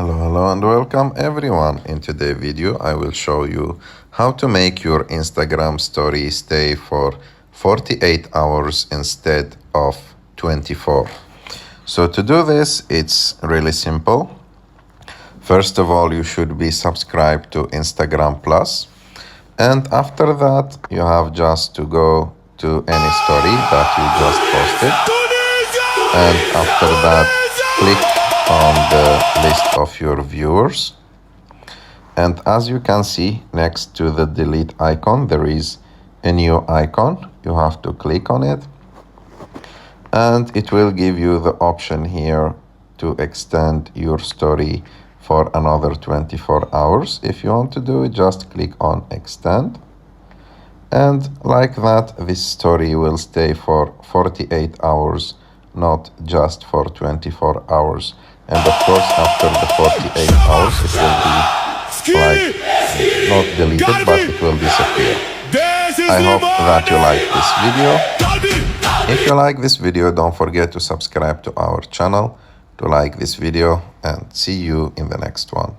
Hello and welcome everyone. In today's video I will show you how to make your Instagram story stay for 48 hours instead of 24. So to do this, it's really simple. First of all, you should be subscribed to Instagram Plus, and after that you have just to go to any story that you just posted, and after that click on the list of your viewers, and as you can see next to the delete icon there is a new icon. You have to click on it and it will give you the option here to extend your story for another 24 hours. If you want to do it, just click on extend, and like that this story will stay for 48 hours, not just for 24 hours. And of course after the 48 hours it will be like not deleted, but it will disappear. I hope that you like this video. If you like this video, don't forget to subscribe to our channel, to like this video, and see you in the next one.